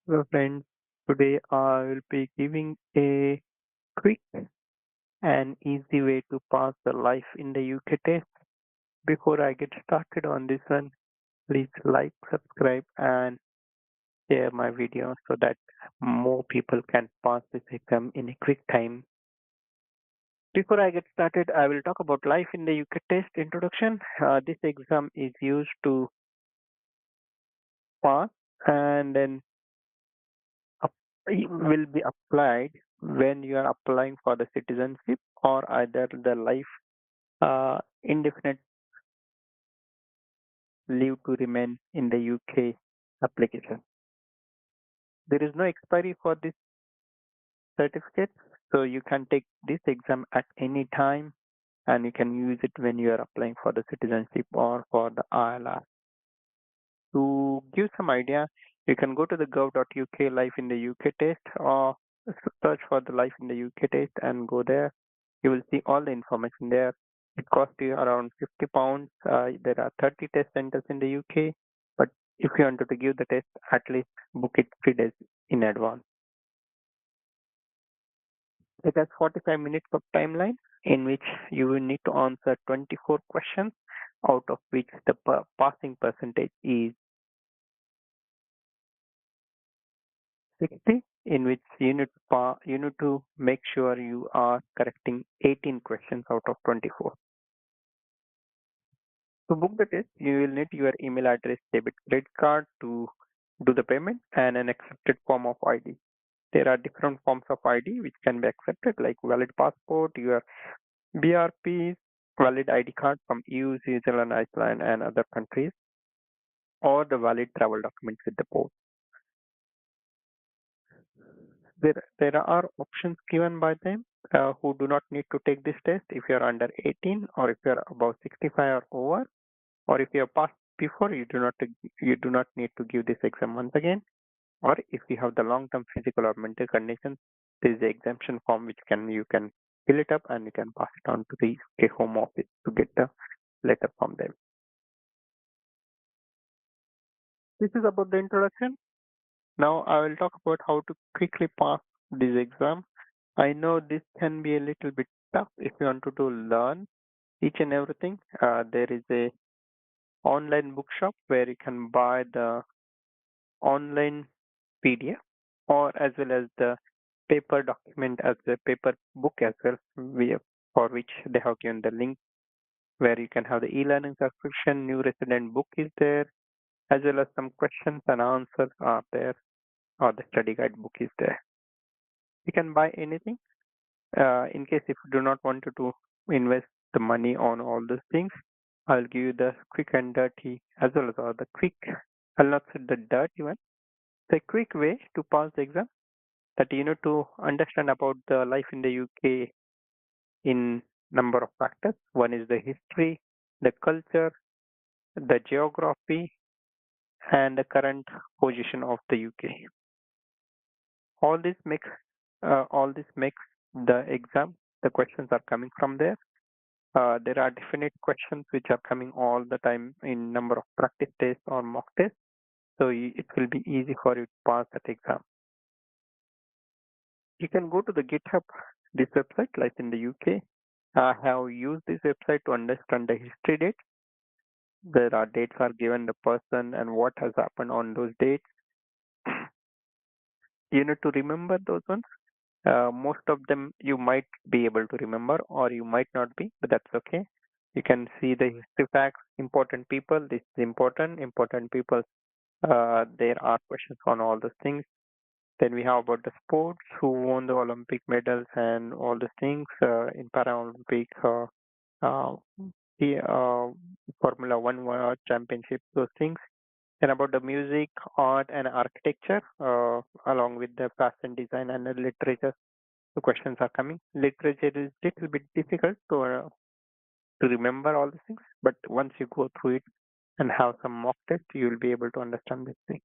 Hello friends, today I will be giving a quick and easy way to pass the life in the UK test. Before I get started on this one, please like, subscribe and share my video so that more people can pass this exam in a quick time. Before I get started, I will talk about life in the UK test introduction. This exam is used to pass and then it will be applied when you are applying for the citizenship or either the life indefinite leave to remain in the UK application. There is no expiry for this certificate, so you can take this exam at any time and you can use it when you are applying for the citizenship or for the ILR. To give some idea, you can go to the gov.uk life in the UK test or search for the life in the UK test and go there. You will see all the information there. It costs you around £50. There are 30 test centers in the UK, but if you wanted to give the test, at least book it 3 days in advance. It has 45 minutes of timeline in which you will need to answer 24 questions, out of which the passing percentage is 60, in which you need to make sure you are correcting 18 questions out of 24. To book the test, you will need your email address, debit credit card to do the payment, and an accepted form of ID. There are different forms of ID which can be accepted, like valid passport, your BRP, valid ID card from EU, Switzerland, Iceland, and other countries, or the valid travel documents with the post. There are options given by them who do not need to take this test if you are under 18 or if you are above 65 or over, or if you have passed before, you do not need to give this exam once again, or if you have the long-term physical or mental conditions, there is the exemption form which you can fill it up and you can pass it on to the UK Home Office to get the letter from them. This is about the introduction. Now I will talk about how to quickly pass this exam. I know this can be a little bit tough if you want to learn each and everything. There is a online bookshop where you can buy the online PDF or as well as the paper document as a paper book as well, for which they have given the link where you can have the e-learning subscription. New resident book is there, as well as some questions and answers are there, or the study guide book is there. You can buy anything. In case if you do not want to invest the money on all those things, I'll give you the quick and dirty as well as the quick. I'll not say the dirty one. The quick way to pass the exam, that you need to understand about the life in the UK in number of factors. One is the history, the culture, the geography, and the current position of the UK. All this makes the exam. The questions are coming from there. There are definite questions which are coming all the time in number of practice tests or mock tests. So it will be easy for you to pass that exam. You can go to the GitHub, this website, like in the UK. I have used this website to understand the history date. There are dates are given the person and what has happened on those dates. You need to remember those ones. Most of them you might be able to remember or you might not be, but that's okay. You can see the history facts, important people. This is important people. There are questions on all those things. Then we have about the sports, who won the Olympic medals and all those things in Paralympic, uh, the Formula One World Championship, those things. Then about the music, art, and architecture, along with the fashion design and the literature. The questions are coming. Literature is little bit difficult to remember all these things, but once you go through it and have some mock test, you will be able to understand this thing.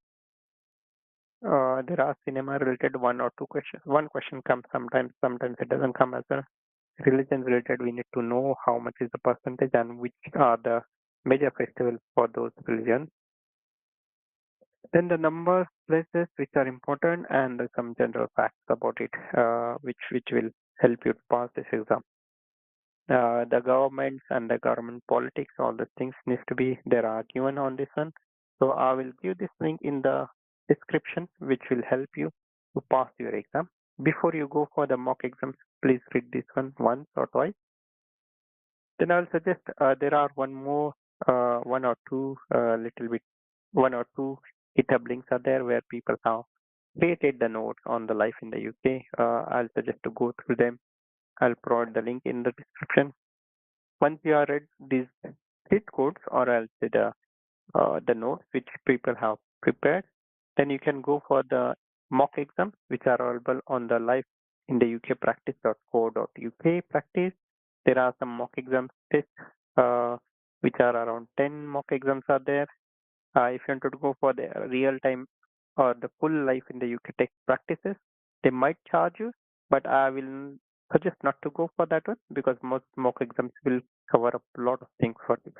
There are cinema related one or two questions. One question comes sometimes it doesn't come as a religion related. We need to know how much is the percentage and which are the major festivals for those religions. Then the number places which are important and some general facts about it, which will help you to pass this exam. The governments and the government politics, all the things needs to be there are given on this one. So I will give this link in the description, which will help you to pass your exam. Before you go for the mock exams, please read this one once or twice. Then I'll suggest there are one or two little bit, one or two GitHub links are there where people have created the notes on the life in the UK. I'll suggest to go through them. I'll provide the link in the description. Once you are read these cheat codes, or else the notes which people have prepared, then you can go for the mock exams which are available on the life in the UK practice.co.uk practice. There are some mock exam tests which are around 10 mock exams are there. If you want to go for the real time or the full life in the UK tech practices, they might charge you, but I will suggest not to go for that one because most mock exams will cover up a lot of things for you.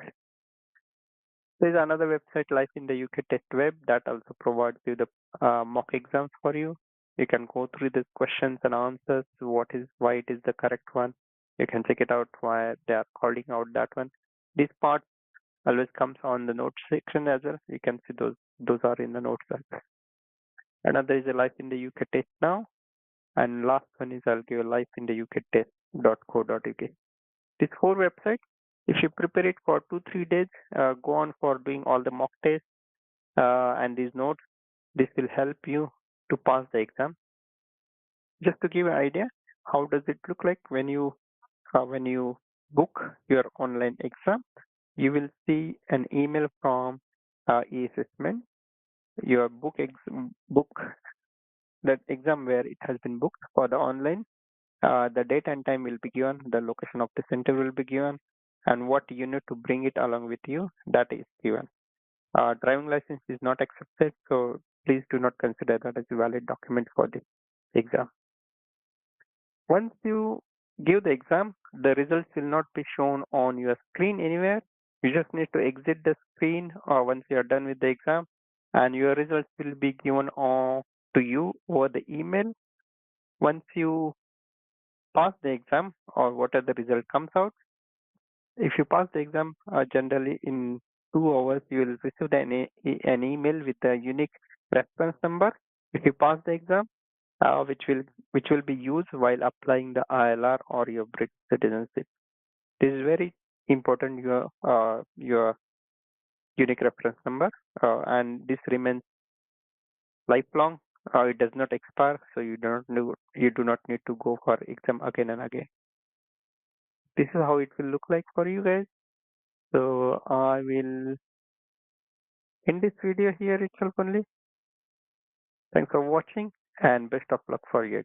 There is another website, Life in the UK Test Web, that also provides you the mock exams for you. You can go through the questions and answers, why it is the correct one. You can check it out why they are calling out that one. This part always comes on the notes section as well. You can see those are in the notes as well. Another is a Life in the UK Test Now, and last one is I'll give Life in the UK Test.co.uk. These four websites, if you prepare it for 2-3 days, go on for doing all the mock tests and these notes. This will help you to pass the exam. Just to give an idea, how does it look like when you book your online exam? You will see an email from e-assessment. Your book that exam where it has been booked for the online. The date and time will be given. The location of the center will be given, and what you need to bring it along with you, that is given. Driving license is not accepted, so please do not consider that as a valid document for this exam. Once you give the exam, the results will not be shown on your screen anywhere. You just need to exit the screen once you are done with the exam, and your results will be given to you over the email. Once you pass the exam or whatever the result comes out, if you pass the exam, generally in 2 hours, you will receive an email with a unique reference number. If you pass the exam, which will be used while applying the ILR or your British citizenship. This is very important. Your unique reference number, and this remains lifelong. It does not expire, so you do not need to go for exam again and again. This is how it will look like for you guys. So I will end this video here itself only. Thanks for watching and best of luck for you.